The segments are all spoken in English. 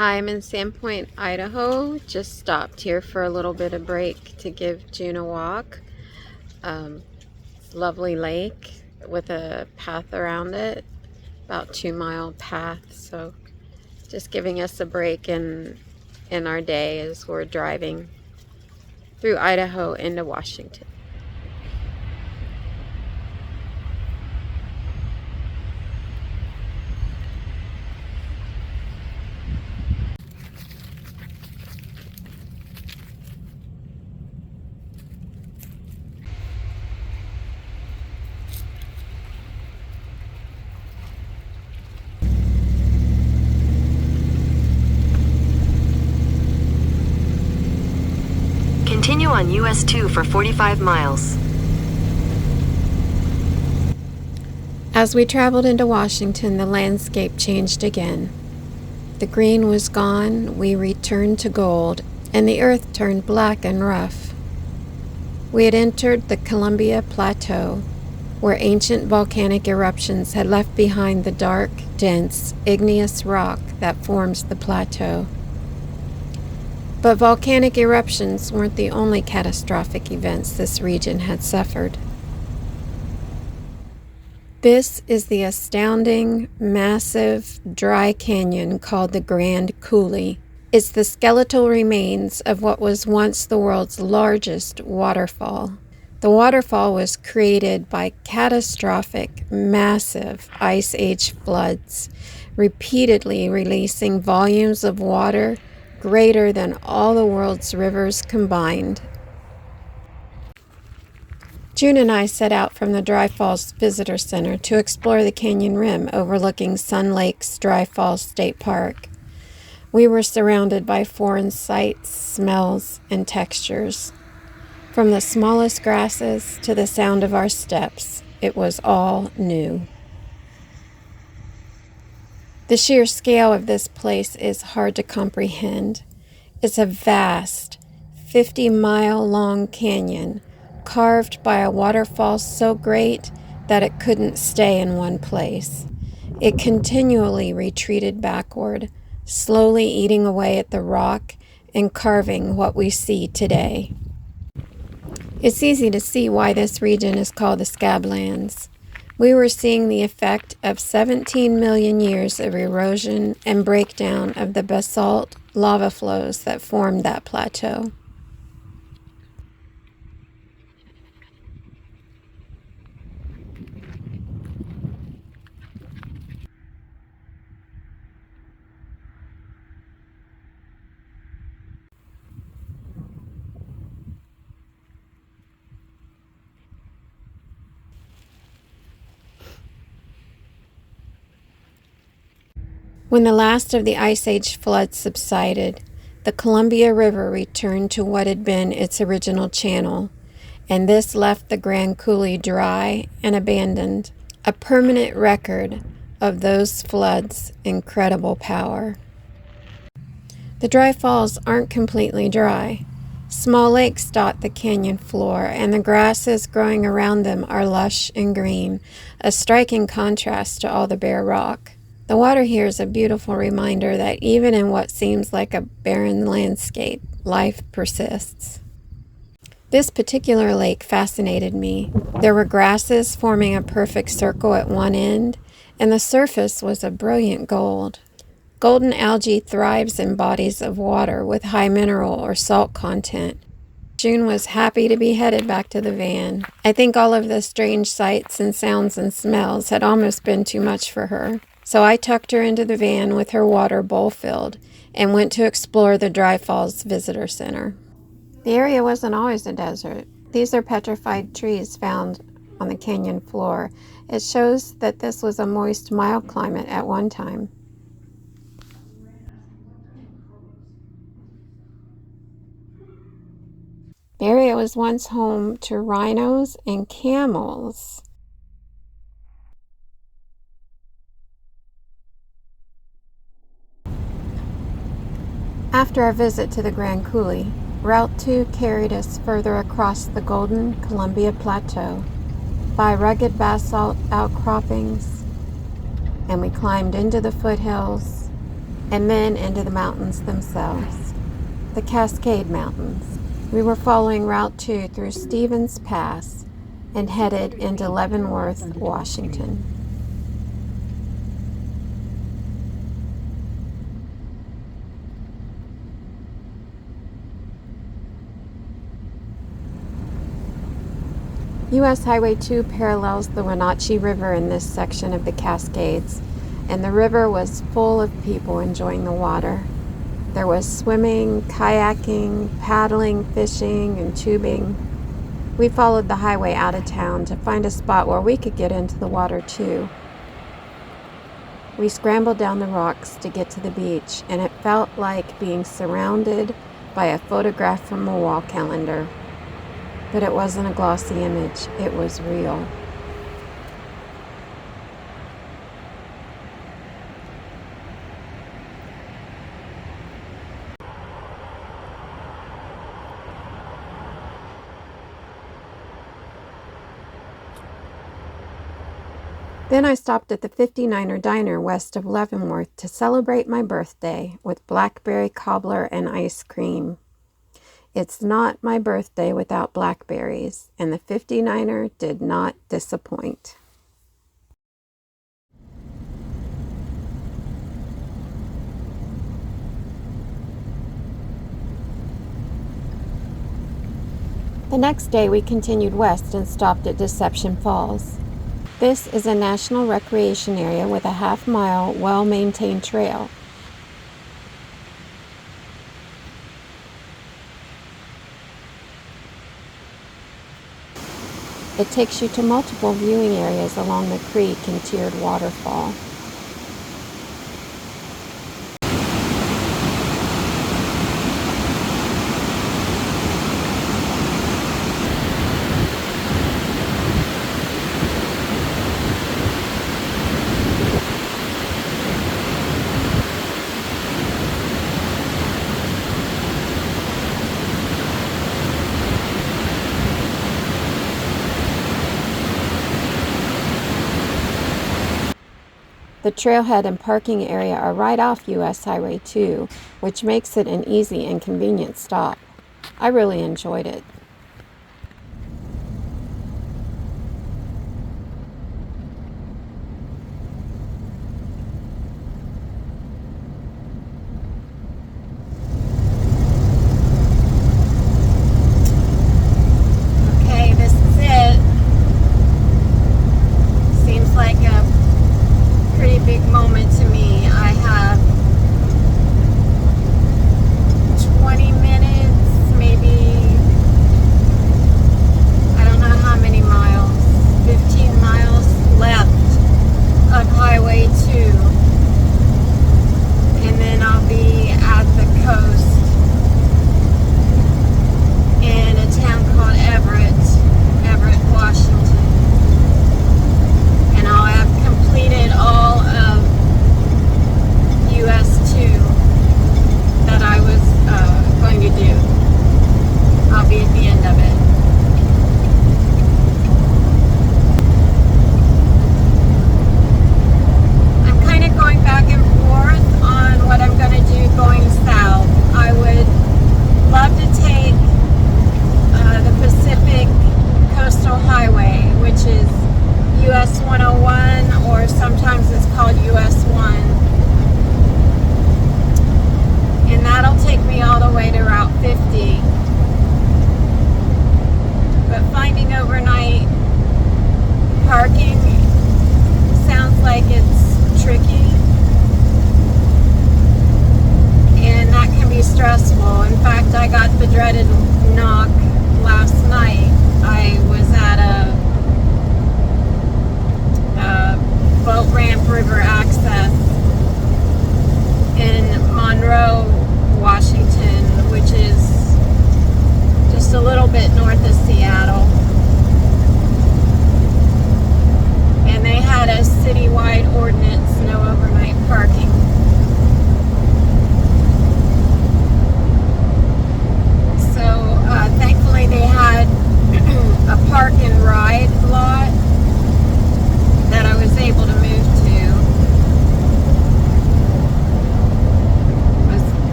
Hi, I'm in Sandpoint, Idaho. Just stopped here for a little bit of break to give June a walk. It's a lovely lake with a path around it, about 2 mile path. So just giving us a break in our day as we're driving through Idaho into Washington. Continue on US 2 for 45 miles. As we traveled into Washington, the landscape changed again. The green was gone, we returned to gold, and the earth turned black and rough. We had entered the Columbia Plateau, where ancient volcanic eruptions had left behind the dark, dense, igneous rock that forms the plateau. But volcanic eruptions weren't the only catastrophic events this region had suffered. This is the astounding, massive, dry canyon called the Grand Coulee. It's the skeletal remains of what was once the world's largest waterfall. The waterfall was created by catastrophic, massive Ice Age floods, repeatedly releasing volumes of water greater than all the world's rivers combined. June and I set out from the Dry Falls Visitor Center to explore the canyon rim overlooking Sun Lake's Dry Falls State Park. We were surrounded by foreign sights, smells, and textures. From the smallest grasses to the sound of our steps, it was all new. The sheer scale of this place is hard to comprehend. It's a vast, 50-mile-long canyon carved by a waterfall so great that it couldn't stay in one place. It continually retreated backward, slowly eating away at the rock and carving what we see today. It's easy to see why this region is called the Scablands. We were seeing the effect of 17 million years of erosion and breakdown of the basalt lava flows that formed that plateau. When the last of the Ice Age floods subsided, the Columbia River returned to what had been its original channel, and this left the Grand Coulee dry and abandoned, a permanent record of those floods' incredible power. The dry falls aren't completely dry. Small lakes dot the canyon floor, and the grasses growing around them are lush and green, a striking contrast to all the bare rock. The water here is a beautiful reminder that even in what seems like a barren landscape, life persists. This particular lake fascinated me. There were grasses forming a perfect circle at one end, and the surface was a brilliant gold. Golden algae thrives in bodies of water with high mineral or salt content. June was happy to be headed back to the van. I think all of the strange sights and sounds and smells had almost been too much for her. So I tucked her into the van with her water bowl filled and went to explore the Dry Falls Visitor Center. The area wasn't always a desert. These are petrified trees found on the canyon floor. It shows that this was a moist, mild climate at one time. The area was once home to rhinos and camels. After our visit to the Grand Coulee, Route 2 carried us further across the golden Columbia Plateau by rugged basalt outcroppings, and we climbed into the foothills and then into the mountains themselves, the Cascade Mountains. We were following Route 2 through Stevens Pass and headed into Leavenworth, Washington. U.S. Highway 2 parallels the Wenatchee River in this section of the Cascades, and the river was full of people enjoying the water. There was swimming, kayaking, paddling, fishing, and tubing. We followed the highway out of town to find a spot where we could get into the water too. We scrambled down the rocks to get to the beach, and it felt like being surrounded by a photograph from a wall calendar. But it wasn't a glossy image, it was real. Then I stopped at the 59er Diner west of Leavenworth to celebrate my birthday with blackberry cobbler and ice cream. It's not my birthday without blackberries, and the 59er did not disappoint. The next day we continued west and stopped at Deception Falls. This is a national recreation area with a half-mile, well-maintained trail. It takes you to multiple viewing areas along the creek and tiered waterfall. The trailhead and parking area are right off U.S. Highway 2, which makes it an easy and convenient stop. I really enjoyed it. Okay, this is it. Seems like a pretty big moment to me. I have 20 minutes, maybe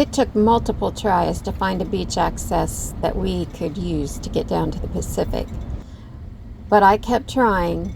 It took multiple tries to find a beach access that we could use to get down to the Pacific. But I kept trying.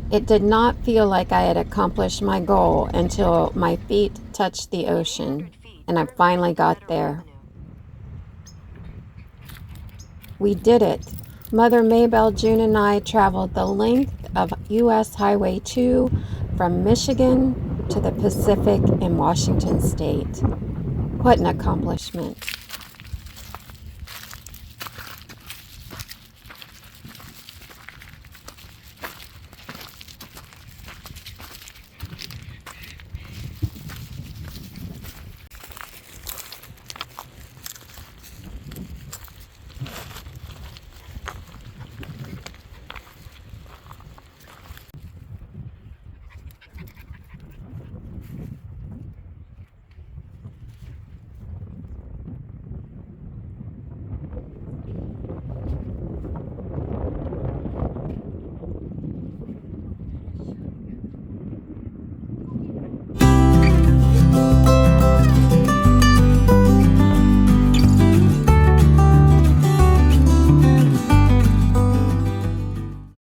It did not feel like I had accomplished my goal until my feet touched the ocean, and I finally got there. We did it. Mother Maybelle, June, and I traveled the length of U.S. Highway 2 from Michigan to the Pacific in Washington State. What an accomplishment.